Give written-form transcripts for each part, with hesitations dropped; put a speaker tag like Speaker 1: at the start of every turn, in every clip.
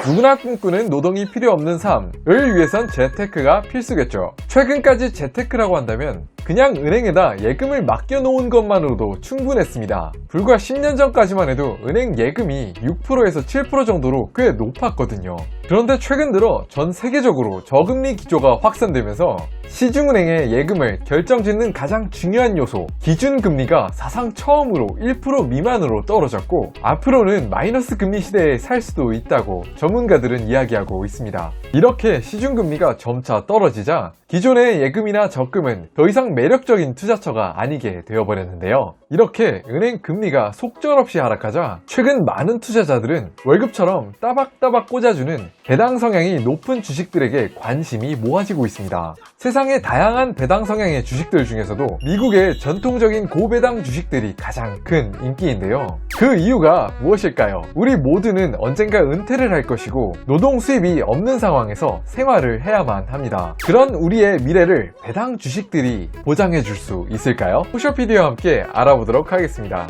Speaker 1: 누구나 꿈꾸는 노동이 필요 없는 삶을 위해선 재테크가 필수겠죠. 최근까지 재테크라고 한다면 그냥 은행에다 예금을 맡겨놓은 것만으로도 충분했습니다. 불과 10년 전까지만 해도 은행 예금이 6%에서 7% 정도로 꽤 높았거든요. 그런데 최근 들어 전 세계적으로 저금리 기조가 확산되면서 시중은행의 예금을 결정짓는 가장 중요한 요소, 기준금리가 사상 처음으로 1% 미만으로 떨어졌고 앞으로는 마이너스 금리 시대에 살 수도 있다고 전문가들은 이야기하고 있습니다. 이렇게 시중금리가 점차 떨어지자 기존의 예금이나 적금은 더 이상 매력적인 투자처가 아니게 되어버렸는데요. 이렇게 은행 금리가 속절없이 하락하자 최근 많은 투자자들은 월급처럼 따박따박 꽂아주는 배당 성향이 높은 주식들에게 관심이 모아지고 있습니다. 세상의 다양한 배당 성향의 주식들 중에서도 미국의 전통적인 고배당 주식들이 가장 큰 인기인데요. 그 이유가 무엇일까요? 우리 모두는 언젠가 은퇴를 할 것이고 노동 수입이 없는 상황에서 생활을 해야만 합니다. 그런 우리의 미래를 배당 주식들이 보장해 줄 수 있을까요? 호셔PD와 함께 알아보도록 하겠습니다.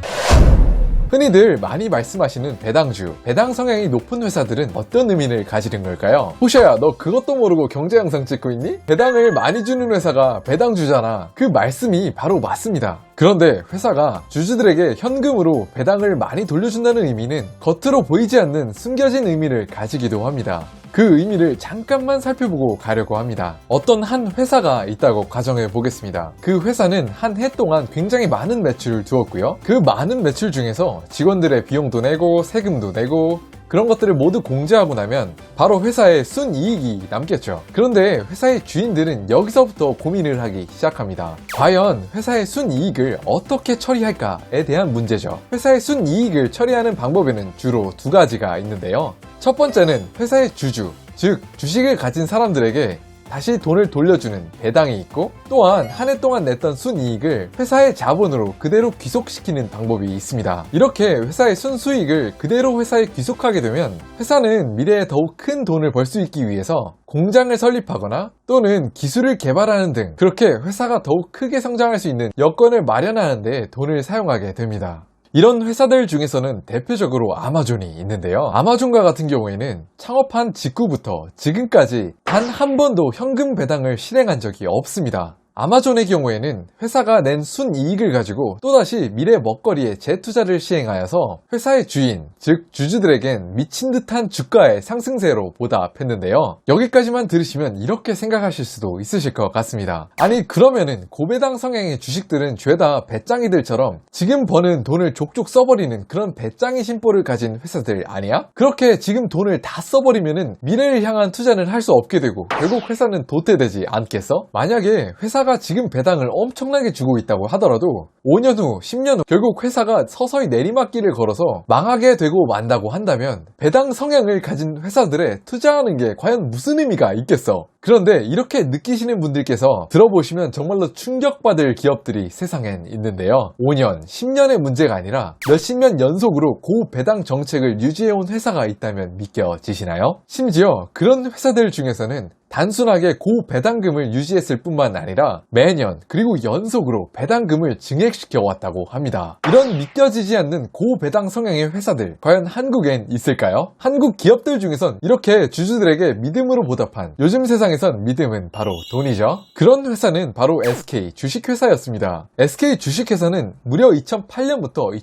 Speaker 1: 흔히들 많이 말씀하시는 배당주, 배당 성향이 높은 회사들은 어떤 의미를 가지는 걸까요? 호셔야, 너 그것도 모르고 경제 영상 찍고 있니? 배당을 많이 주는 회사가 배당주잖아. 그 말씀이 바로 맞습니다. 그런데 회사가 주주들에게 현금으로 배당을 많이 돌려준다는 의미는 겉으로 보이지 않는 숨겨진 의미를 가지기도 합니다. 그 의미를 잠깐만 살펴보고 가려고 합니다. 어떤 한 회사가 있다고 가정해 보겠습니다. 그 회사는 한 해 동안 굉장히 많은 매출을 두었고요. 그 많은 매출 중에서 직원들의 비용도 내고 세금도 내고 그런 것들을 모두 공제하고 나면 바로 회사의 순이익이 남겠죠. 그런데 회사의 주인들은 여기서부터 고민을 하기 시작합니다. 과연 회사의 순이익을 어떻게 처리할까에 대한 문제죠. 회사의 순이익을 처리하는 방법에는 주로 두 가지가 있는데요. 첫 번째는 회사의 주주, 즉 주식을 가진 사람들에게 다시 돈을 돌려주는 배당이 있고, 또한 한 해 동안 냈던 순이익을 회사의 자본으로 그대로 귀속시키는 방법이 있습니다. 이렇게 회사의 순수익을 그대로 회사에 귀속하게 되면 회사는 미래에 더욱 큰 돈을 벌 수 있기 위해서 공장을 설립하거나 또는 기술을 개발하는 등 그렇게 회사가 더욱 크게 성장할 수 있는 여건을 마련하는 데 돈을 사용하게 됩니다. 이런 회사들 중에서는 대표적으로 아마존이 있는데요. 아마존과 같은 경우에는 창업한 직후부터 지금까지 단 한 번도 현금 배당을 실행한 적이 없습니다. 아마존의 경우에는 회사가 낸 순이익을 가지고 또다시 미래 먹거리에 재투자를 시행하여서 회사의 주인, 즉 주주들에겐 미친 듯한 주가의 상승세로 보답했는데요. 여기까지만 들으시면 이렇게 생각하실 수도 있으실 것 같습니다. 아니, 그러면은 고배당 성향의 주식들은 죄다 배짱이들처럼 지금 버는 돈을 족족 써버리는 그런 배짱이 심보를 가진 회사들 아니야? 그렇게 지금 돈을 다 써버리면은 미래를 향한 투자는 할 수 없게 되고 결국 회사는 도태되지 않겠어? 만약에 회사가 지금 배당을 엄청나게 주고 있다고 하더라도 5년 후, 10년 후 결국 회사가 서서히 내리막길을 걸어서 망하게 되고 만다고 한다면 배당 성향을 가진 회사들에 투자하는 게 과연 무슨 의미가 있겠어? 그런데 이렇게 느끼시는 분들께서 들어보시면 정말로 충격받을 기업들이 세상엔 있는데요. 5년, 10년의 문제가 아니라 몇십 년 연속으로 고배당 정책을 유지해온 회사가 있다면 믿겨지시나요? 심지어 그런 회사들 중에서는 단순하게 고배당금을 유지했을 뿐만 아니라 매년 그리고 연속으로 배당금을 증액시켜 왔다고 합니다. 이런 믿겨지지 않는 고배당 성향의 회사들, 과연 한국엔 있을까요? 한국 기업들 중에선 이렇게 주주들에게 믿음으로 보답한, 요즘 세상에선 믿음은 바로 돈이죠. 그런 회사는 바로 SK 주식회사였습니다. SK 주식회사는 무려 2008년부터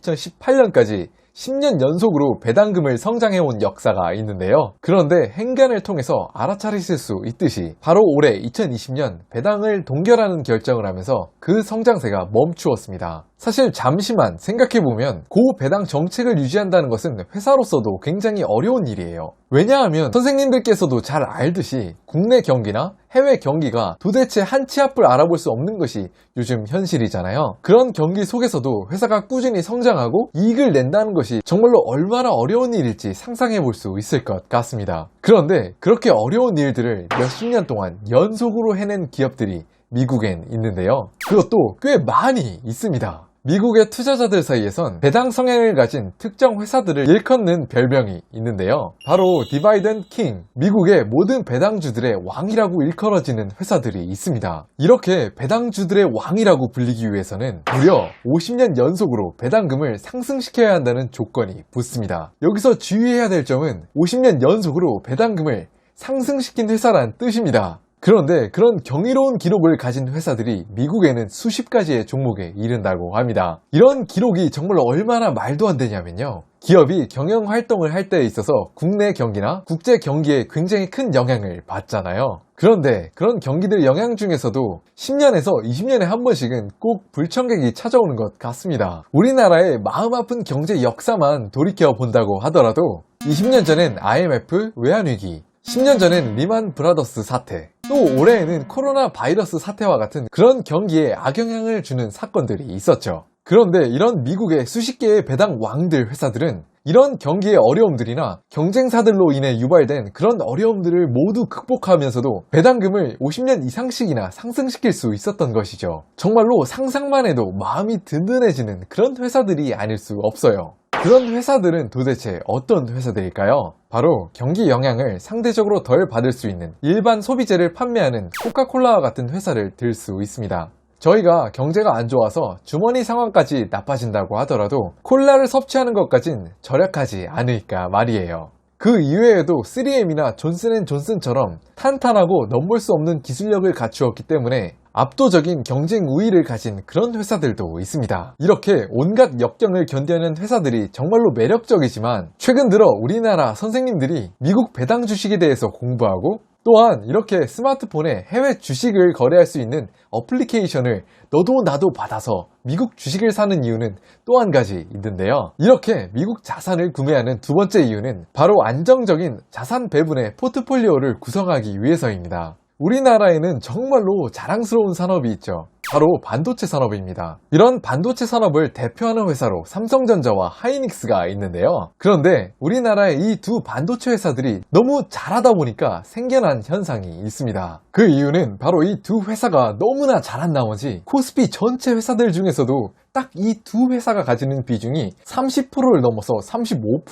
Speaker 1: 2018년까지 10년 연속으로 배당금을 성장해온 역사가 있는데요. 그런데 행간을 통해서 알아차리실 수 있듯이 바로 올해 2020년 배당을 동결하는 결정을 하면서 그 성장세가 멈추었습니다. 사실 잠시만 생각해보면 고배당 정책을 유지한다는 것은 회사로서도 굉장히 어려운 일이에요. 왜냐하면 선생님들께서도 잘 알듯이 국내 경기나 해외 경기가 도대체 한 치 앞을 알아볼 수 없는 것이 요즘 현실이잖아요. 그런 경기 속에서도 회사가 꾸준히 성장하고 이익을 낸다는 것이 정말로 얼마나 어려운 일일지 상상해 볼 수 있을 것 같습니다. 그런데 그렇게 어려운 일들을 몇십 년 동안 연속으로 해낸 기업들이 미국엔 있는데요. 그것도 꽤 많이 있습니다. 미국의 투자자들 사이에선 배당 성향을 가진 특정 회사들을 일컫는 별명이 있는데요. 바로 디바이드 앤 킹, 미국의 모든 배당주들의 왕이라고 일컬어지는 회사들이 있습니다. 이렇게 배당주들의 왕이라고 불리기 위해서는 무려 50년 연속으로 배당금을 상승시켜야 한다는 조건이 붙습니다. 여기서 주의해야 될 점은 50년 연속으로 배당금을 상승시킨 회사란 뜻입니다. 그런데 그런 경이로운 기록을 가진 회사들이 미국에는 수십 가지의 종목에 이른다고 합니다. 이런 기록이 정말 얼마나 말도 안 되냐면요. 기업이 경영 활동을 할 때에 있어서 국내 경기나 국제 경기에 굉장히 큰 영향을 받잖아요. 그런데 그런 경기들 영향 중에서도 10년에서 20년에 한 번씩은 꼭 불청객이 찾아오는 것 같습니다. 우리나라의 마음 아픈 경제 역사만 돌이켜 본다고 하더라도 20년 전엔 IMF 외환위기, 10년 전엔 리만 브라더스 사태, 또 올해에는 코로나 바이러스 사태와 같은 그런 경기에 악영향을 주는 사건들이 있었죠. 그런데 이런 미국의 수십 개의 배당 왕들 회사들은 이런 경기의 어려움들이나 경쟁사들로 인해 유발된 그런 어려움들을 모두 극복하면서도 배당금을 50년 이상씩이나 상승시킬 수 있었던 것이죠. 정말로 상상만 해도 마음이 든든해지는 그런 회사들이 아닐 수 없어요. 그런 회사들은 도대체 어떤 회사들일까요? 바로 경기 영향을 상대적으로 덜 받을 수 있는 일반 소비재를 판매하는 코카콜라와 같은 회사를 들 수 있습니다. 저희가 경제가 안 좋아서 주머니 상황까지 나빠진다고 하더라도 콜라를 섭취하는 것까진 절약하지 않으니까 말이에요. 그 이외에도 3M이나 존슨앤존슨처럼 탄탄하고 넘볼 수 없는 기술력을 갖추었기 때문에 압도적인 경쟁 우위를 가진 그런 회사들도 있습니다. 이렇게 온갖 역경을 견뎌낸 회사들이 정말로 매력적이지만 최근 들어 우리나라 선생님들이 미국 배당 주식에 대해서 공부하고 또한 이렇게 스마트폰에 해외 주식을 거래할 수 있는 어플리케이션을 너도 나도 받아서 미국 주식을 사는 이유는 또 한 가지 있는데요. 이렇게 미국 자산을 구매하는 두 번째 이유는 바로 안정적인 자산 배분의 포트폴리오를 구성하기 위해서입니다. 우리나라에는 정말로 자랑스러운 산업이 있죠. 바로 반도체 산업입니다. 이런 반도체 산업을 대표하는 회사로 삼성전자와 하이닉스가 있는데요. 그런데 우리나라의 이 두 반도체 회사들이 너무 잘하다 보니까 생겨난 현상이 있습니다. 그 이유는 바로 이 두 회사가 너무나 잘한 나머지 코스피 전체 회사들 중에서도 딱 이 두 회사가 가지는 비중이 30%를 넘어서 35%,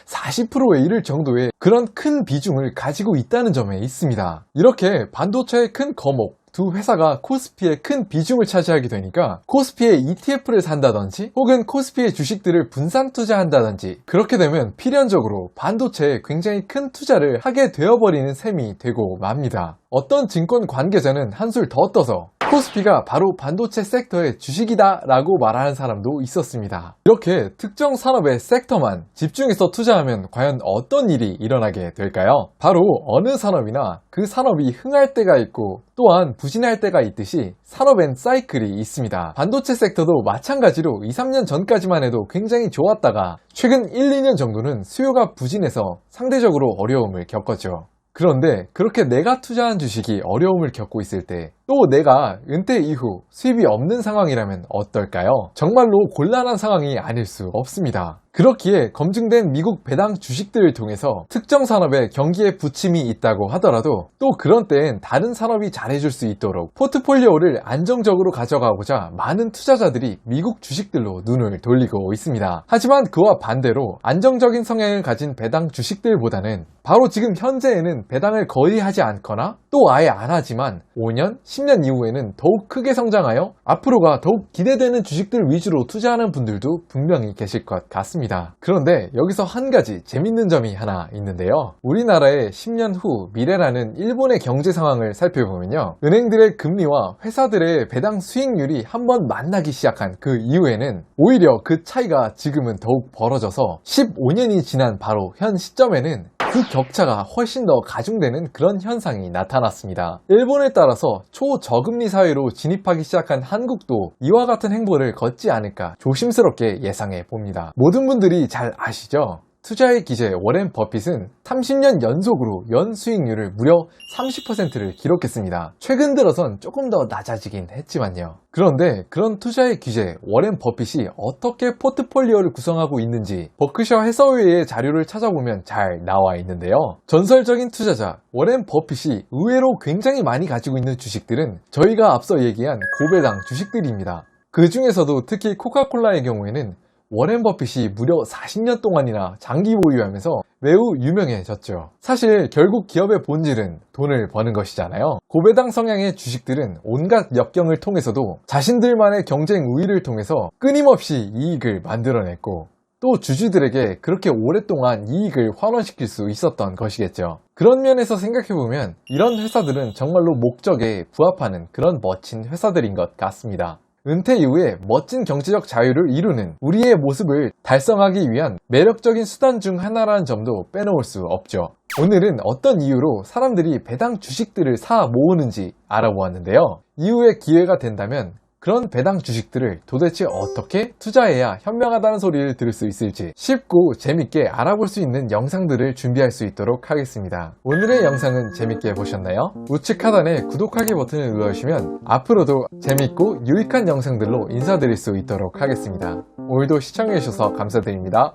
Speaker 1: 40%에 이를 정도의 그런 큰 비중을 가지고 있다는 점에 있습니다. 이렇게 반도체의 큰 거목, 두 회사가 코스피에 큰 비중을 차지하게 되니까 코스피의 ETF를 산다든지 혹은 코스피의 주식들을 분산 투자한다든지 그렇게 되면 필연적으로 반도체에 굉장히 큰 투자를 하게 되어버리는 셈이 되고 맙니다. 어떤 증권 관계자는 한술 더 떠서 코스피가 바로 반도체 섹터의 주식이다 라고 말하는 사람도 있었습니다. 이렇게 특정 산업의 섹터만 집중해서 투자하면 과연 어떤 일이 일어나게 될까요? 바로 어느 산업이나 그 산업이 흥할 때가 있고 또한 부진할 때가 있듯이 산업엔 사이클이 있습니다. 반도체 섹터도 마찬가지로 2, 3년 전까지만 해도 굉장히 좋았다가 최근 1, 2년 정도는 수요가 부진해서 상대적으로 어려움을 겪었죠. 그런데 그렇게 내가 투자한 주식이 어려움을 겪고 있을 때 또 내가 은퇴 이후 수입이 없는 상황이라면 어떨까요? 정말로 곤란한 상황이 아닐 수 없습니다. 그렇기에 검증된 미국 배당 주식들을 통해서 특정 산업에 경기에 부침이 있다고 하더라도 또 그런 때엔 다른 산업이 잘해줄 수 있도록 포트폴리오를 안정적으로 가져가고자 많은 투자자들이 미국 주식들로 눈을 돌리고 있습니다. 하지만 그와 반대로 안정적인 성향을 가진 배당 주식들보다는 바로 지금 현재에는 배당을 거의 하지 않거나 또 아예 안 하지만 5년, 10년 이후에는 더욱 크게 성장하여 앞으로가 더욱 기대되는 주식들 위주로 투자하는 분들도 분명히 계실 것 같습니다. 그런데 여기서 한 가지 재밌는 점이 하나 있는데요. 우리나라의 10년 후 미래라는 일본의 경제 상황을 살펴보면요. 은행들의 금리와 회사들의 배당 수익률이 한번 만나기 시작한 그 이후에는 오히려 그 차이가 지금은 더욱 벌어져서 15년이 지난 바로 현 시점에는 그 격차가 훨씬 더 가중되는 그런 현상이 나타났습니다. 일본에 따라서 초저금리 사회로 진입하기 시작한 한국도 이와 같은 행보를 걷지 않을까 조심스럽게 예상해 봅니다. 모든 분들이 잘 아시죠? 투자의 기재 워렌 버핏은 30년 연속으로 연 수익률을 무려 30%를 기록했습니다. 최근 들어선 조금 더 낮아지긴 했지만요. 그런데 그런 투자의 기재 워렌 버핏이 어떻게 포트폴리오를 구성하고 있는지 버크셔 해서웨이의 자료를 찾아보면 잘 나와 있는데요. 전설적인 투자자 워렌 버핏이 의외로 굉장히 많이 가지고 있는 주식들은 저희가 앞서 얘기한 고배당 주식들입니다. 그 중에서도 특히 코카콜라의 경우에는 워렌 버핏이 무려 40년 동안이나 장기 보유하면서 매우 유명해졌죠. 사실 결국 기업의 본질은 돈을 버는 것이잖아요. 고배당 성향의 주식들은 온갖 역경을 통해서도 자신들만의 경쟁 우위를 통해서 끊임없이 이익을 만들어냈고, 또 주주들에게 그렇게 오랫동안 이익을 환원시킬 수 있었던 것이겠죠. 그런 면에서 생각해보면 이런 회사들은 정말로 목적에 부합하는 그런 멋진 회사들인 것 같습니다. 은퇴 이후에 멋진 경제적 자유를 이루는 우리의 모습을 달성하기 위한 매력적인 수단 중 하나라는 점도 빼놓을 수 없죠. 오늘은 어떤 이유로 사람들이 배당 주식들을 사 모으는지 알아보았는데요. 이후에 기회가 된다면 그런 배당 주식들을 도대체 어떻게 투자해야 현명하다는 소리를 들을 수 있을지 쉽고 재밌게 알아볼 수 있는 영상들을 준비할 수 있도록 하겠습니다. 오늘의 영상은 재밌게 보셨나요? 우측 하단에 구독하기 버튼을 눌러주시면 앞으로도 재밌고 유익한 영상들로 인사드릴 수 있도록 하겠습니다. 오늘도 시청해주셔서 감사드립니다.